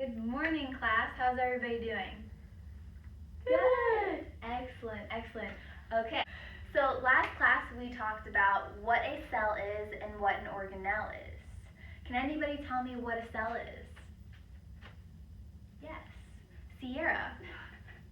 Good morning, class. How's everybody doing? Good. Excellent, excellent. Okay, so last class we talked about what a cell is and what an organelle is. Can anybody tell me what a cell is? Yes. Sierra.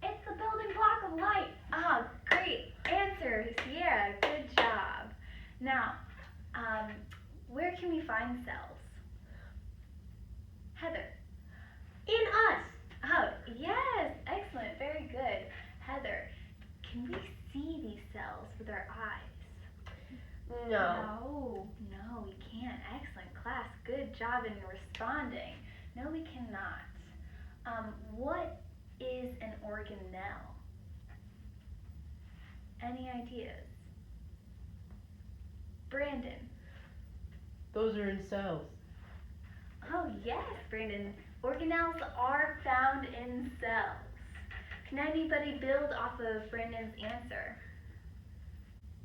It's the building block of life. Oh, great answer, Sierra. Good job. Now, where can we find cells? Heather. In us. Oh, yes, excellent, very good. Heather, can we see these cells with our eyes? No. No, we can't. Excellent, class. Good job in responding. No, we cannot. What is an organelle? Any ideas? Brandon. Those are in cells. Oh, yes, Brandon. Organelles are found in cells. Can anybody build off of Brandon's answer?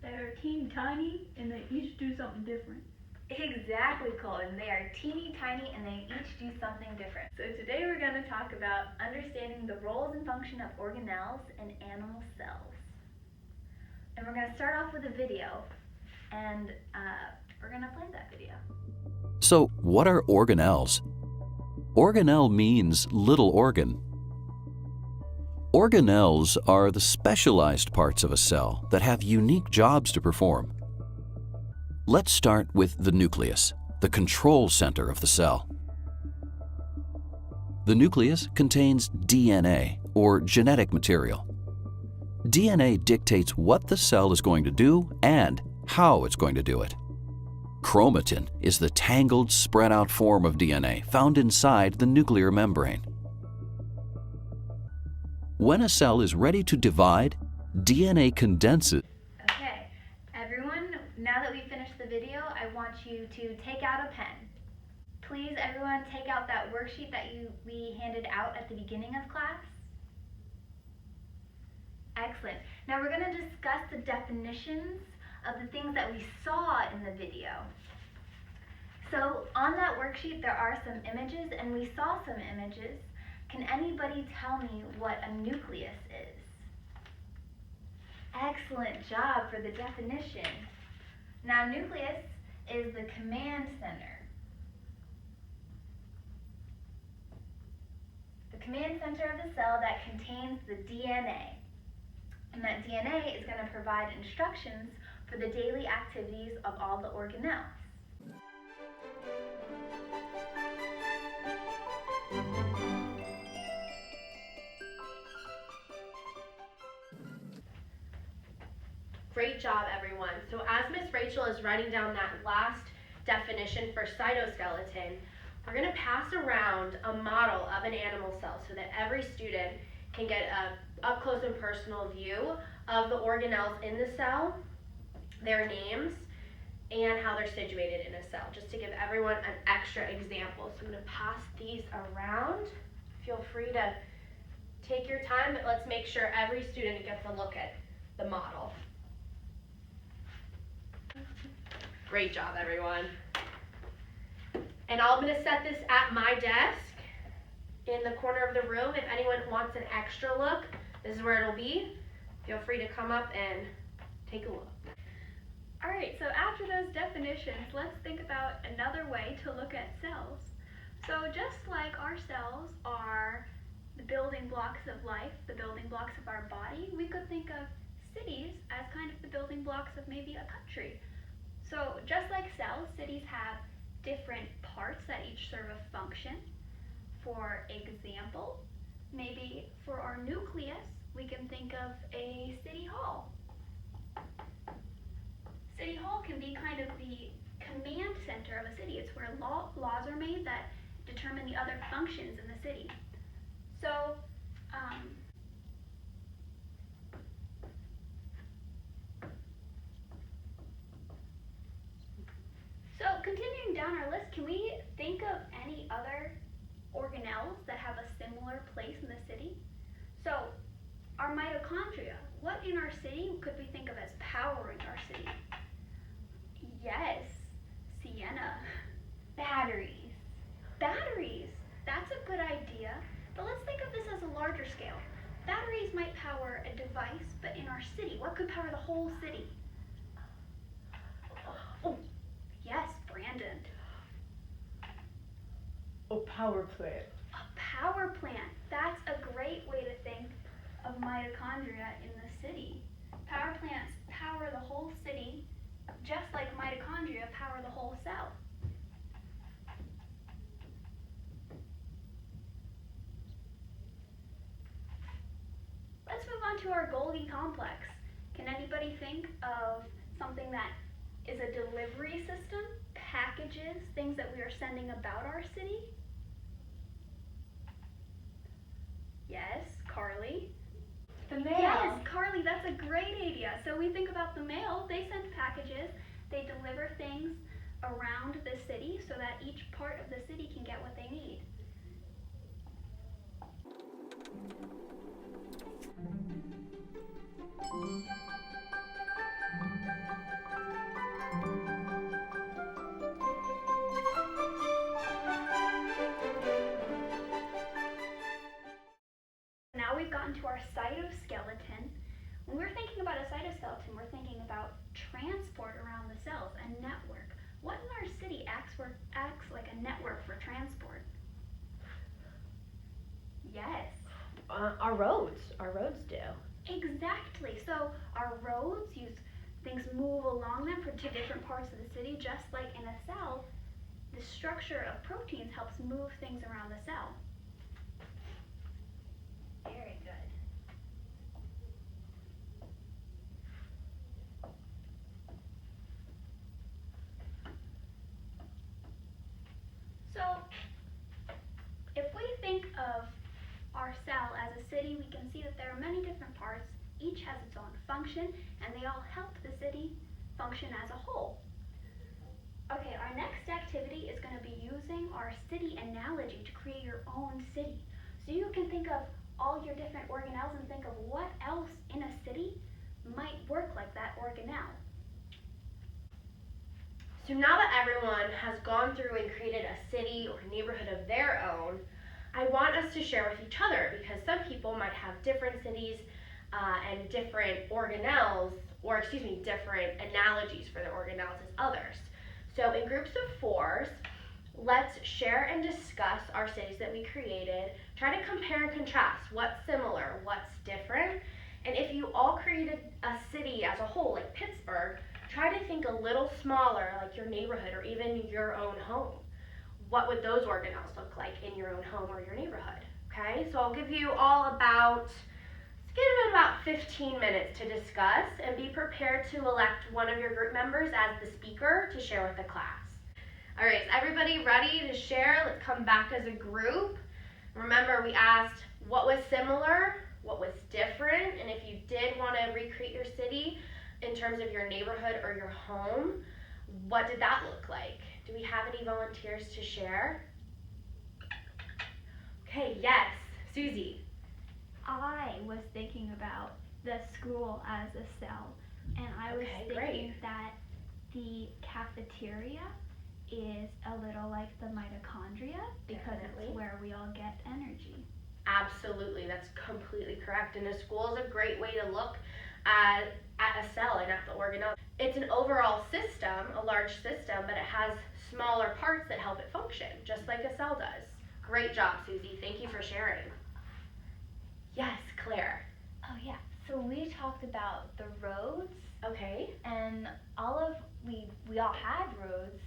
They're teeny tiny and they each do something different. Exactly, Colin. They are teeny tiny and they each do something different. So today we're going to talk about understanding the roles and function of organelles in animal cells. And we're going to start off with a video, and we're going to play that video. So, what are organelles? Organelle means little organ. Organelles are the specialized parts of a cell that have unique jobs to perform. Let's start with the nucleus, the control center of the cell. The nucleus contains DNA, or genetic material. DNA dictates what the cell is going to do and how it's going to do it. Chromatin is the tangled, spread-out form of DNA found inside the nuclear membrane. When a cell is ready to divide, DNA condenses. Okay, everyone, now that we finished the video, I want you to take out a pen. Please, everyone, take out that worksheet that we handed out at the beginning of class. Excellent. Now we're going to discuss the definitions of the things that we saw in the video. So on that worksheet there are some images, and we saw some images. Can anybody tell me what a nucleus is? Excellent job for the definition. Now nucleus is the command center. The command center of the cell that contains the DNA. And that DNA is going to provide instructions for the daily activities of all the organelles. Great job, everyone. So as Miss Rachel is writing down that last definition for cytoskeleton, we're going to pass around a model of an animal cell so that every student can get a up close and personal view of the organelles in the cell, their names, and how they're situated in a cell, just to give everyone an extra example. So I'm going to pass these around. Feel free to take your time, but let's make sure every student gets a look at the model. Great job, everyone. And I'm going to set this at my desk in the corner of the room. If anyone wants an extra look, this is where it'll be. Feel free to come up and take a look. Alright, so after those definitions, let's think about another way to look at cells. So just like our cells are the building blocks of life, the building blocks of our body, we could think of cities as kind of the building blocks of maybe a country. So just like cells, cities have different parts that each serve a function. For example, maybe for our nucleus, we can think of a city hall. City hall can be kind of the command center of a city. It's where laws are made that determine the other functions in the city. So, continuing down our list, can we think of any other organelles that have a similar place in the city? So, our mitochondria, what in our city could we think of as powering our city? Yes, Sienna. Batteries. Batteries. That's a good idea, but let's think of this as a larger scale. Batteries might power a device, but in our city, what could power the whole city? Oh, yes, Brandon. A power plant. A power plant. That's a great way to think of mitochondria in the city. Power plants power the whole city, just like mitochondria power the whole cell. Let's move on to our Golgi complex. Can anybody think of something that is a delivery system, packages, things that we are sending about our city? Yes, Carly? The mail. Yes, Carly, that's a great idea. So we think about the mail, they send packages, they deliver things around the city so that each part of the city can get what they need. Now we've gotten to our cytoskeleton. When we're thinking about a cytoskeleton, we're thinking about transport around the cells, a network. What in our city acts like a network for transport? Yes. Our roads do. Exactly. So our roads use things move along them to different parts of the city, just like in a cell. The structure of proteins helps move things around the cell. Very good. So if we think of our cell as a city, we can see that there are many different parts. Each has its own function, and they all help the city function as a whole. Okay, our next activity is going to be using our city analogy to create your own city. So you can think of all your different organelles and think of what else in a city might work like that organelle. So now that everyone has gone through and created a city or neighborhood of their own, I want us to share with each other, because some people might have different cities and different organelles, or different analogies for their organelles as others. So in groups of 4s, let's share and discuss our cities that we created. Try to compare and contrast what's similar, what's different. And if you all created a city as a whole, like Pittsburgh, try to think a little smaller, like your neighborhood or even your own home. What would those organelles look like in your own home or your neighborhood? Okay, so I'll give you all about 15 minutes to discuss, and be prepared to elect one of your group members as the speaker to share with the class. All right, is everybody ready to share? Let's come back as a group. Remember, we asked what was similar, what was different, and if you did want to recreate your city in terms of your neighborhood or your home, what did that look like? Do we have any volunteers to share? Okay, yes, Susie. I was thinking about the school as a cell, and I was thinking great. that the cafeteria is a little like the mitochondria because Definitely. it's where we all get energy. Absolutely, that's completely correct. And a school is a great way to look at a cell and at the organelle. It's an overall system, a large system, but it has smaller parts that help it function, just like a cell does. Great job, Susie. Thank you for sharing. Yes, Claire. Oh yeah. So we talked about the roads, Okay. and we all had roads,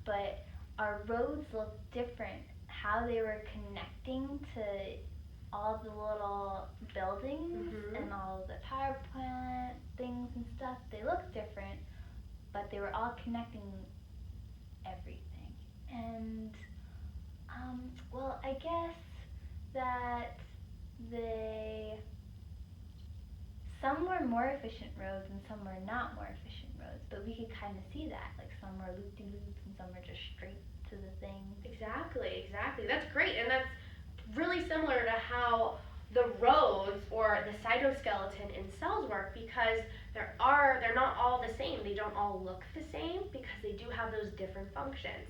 but our roads looked different. How they were connecting to all the little buildings Mhm. and all the power plant things and stuff, they looked different, but they were all connecting everything. And well, I guess that some were more efficient roads and some were not more efficient roads, but we could kind of see that, like some were loop-de-loops and some were just straight to the thing. Exactly. That's great, and that's really similar to how the roads or the cytoskeleton in cells work, because they're not all the same. They don't all look the same because they do have those different functions.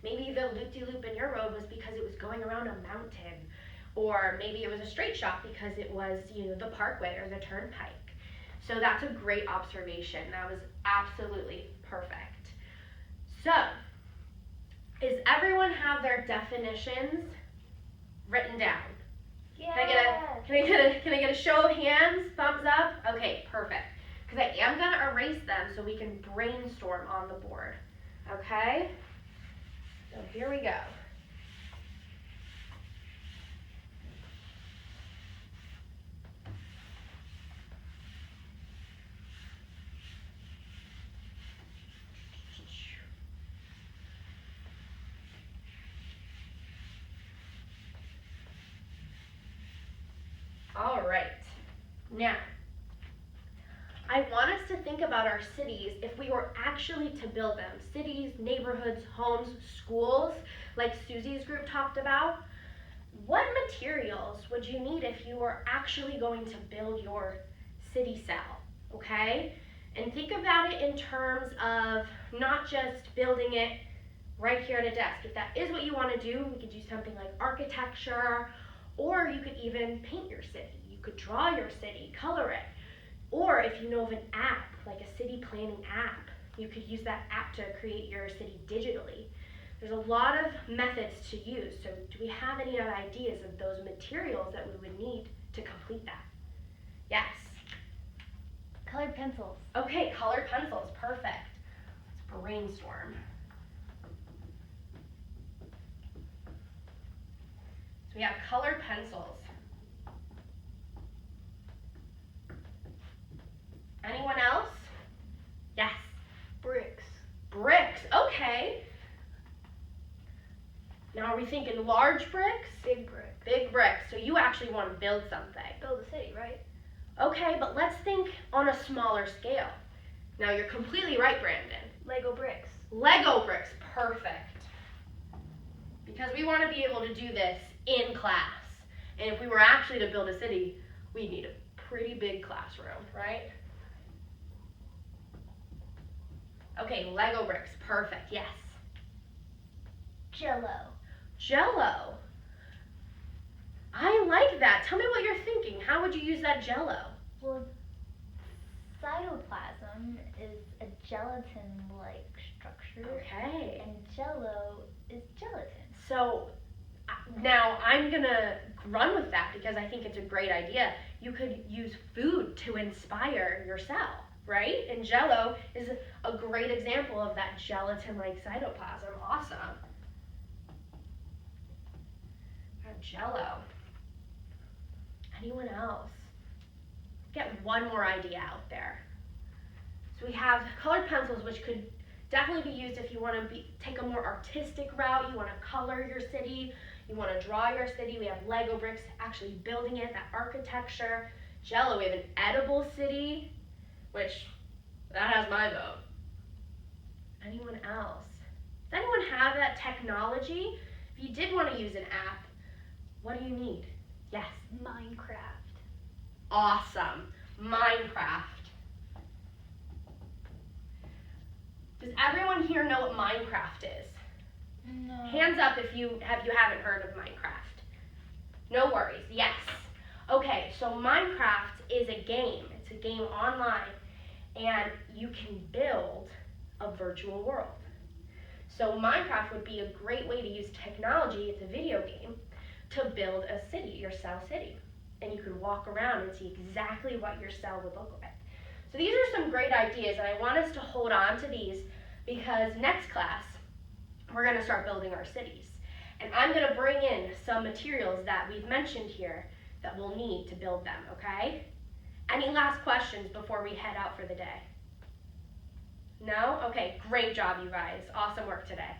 Maybe the loop-de-loop in your road was because it was going around a mountain, or maybe it was a straight shot because it was, the parkway or the turnpike. So that's a great observation. That was absolutely perfect. So, does everyone have their definitions written down? Yeah. Can I get a show of hands? Thumbs up? Okay, perfect. Because I am gonna erase them so we can brainstorm on the board. Okay? So here we go. All right. Now, I want us to think about our cities if we were actually to build them. Cities, neighborhoods, homes, schools, like Susie's group talked about. What materials would you need if you were actually going to build your city cell, okay? And think about it in terms of not just building it right here at a desk. If that is what you want to do, we could do something like architecture, or you could even paint your city. You could draw your city, color it. Or if you know of an app, like a city planning app, you could use that app to create your city digitally. There's a lot of methods to use, so do we have any other ideas of those materials that we would need to complete that? Yes? Colored pencils. Okay, colored pencils, perfect. Let's brainstorm. So we have colored pencils. Anyone else? Yes. Bricks. Bricks, okay. Now are we thinking large bricks? Big brick. Big bricks, so you actually want to build something. Build a city, right? Okay, but let's think on a smaller scale. Now you're completely right, Brandon. Lego bricks. Lego bricks, perfect. Because we want to be able to do this in class. And if we were actually to build a city, we'd need a pretty big classroom, right? Okay, Lego bricks, perfect, yes. Jello. Jello. I like that. Tell me what you're thinking. How would you use that Jello? Well, cytoplasm is a gelatin-like structure, Okay. and Jello is gelatin. So now I'm gonna run with that because I think it's a great idea. You could use food to inspire your cell, right? And Jello is a great example of that gelatin-like cytoplasm. Awesome. Jello. Anyone else? Get one more idea out there. So we have colored pencils, which could definitely be used if you want to take a more artistic route. You want to color your city. You want to draw your city. We have Lego bricks, actually building it, that architecture. Jello, we have an edible city, which that has my vote. Anyone else? Does anyone have that technology? If you did want to use an app, what do you need? Yes? Minecraft. Awesome. Minecraft. Does everyone here know what Minecraft is? No. Hands up if you haven't heard of Minecraft. No worries. Yes. Okay, so Minecraft is a game. It's a game online, and you can build a virtual world. So Minecraft would be a great way to use technology, it's a video game, to build a city, your cell city. And you could walk around and see exactly what your cell would look like. So these are some great ideas, and I want us to hold on to these because next class, we're going to start building our cities. And I'm going to bring in some materials that we've mentioned here that we'll need to build them, okay? Any last questions before we head out for the day? No? Okay, great job, you guys. Awesome work today.